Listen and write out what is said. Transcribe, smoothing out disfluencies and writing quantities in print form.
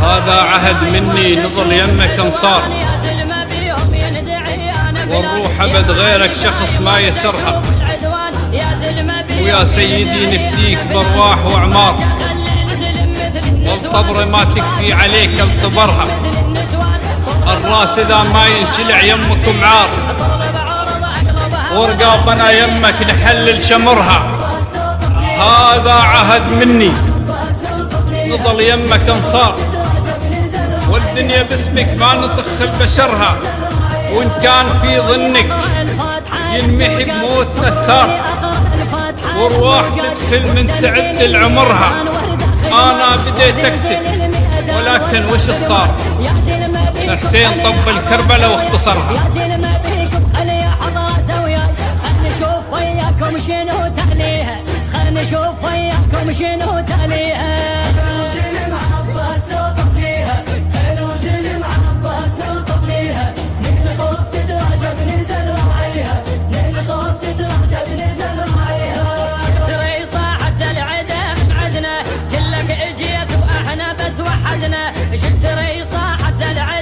هذا عهد مني نظل يمك انصار، والروح ابد غيرك شخص ما يسرها، ويا سيدي نفديك بارواح واعمار، والطبر ما تكفي عليك الطبرها، الراس اذا ما ينشلع يمك معار، ورقابنا يمك نحلل شمرها. هذا عهد مني نظل يمك انصار، والدنيا باسمك ما نطخ البشرها، وان كان في ظنك ينمحي بموت مثار، وارواح تدخل من تعد لعمرها. انا بديت اكتب ولكن وش صار؟ الحسين طب الكربلة واختصرها. خلنا نشوف وياكم شنو تاليها. سلم عباس لو طبليها، حلو سلم عباس لو طبليها، من خوف تتراجع بنزل راعيها، من خوف تتراجع بنزل راعيها. ترى صاحت العدا من عدنا، كلك اجيت واحنا بس وحدنا، ترى صاحت العدا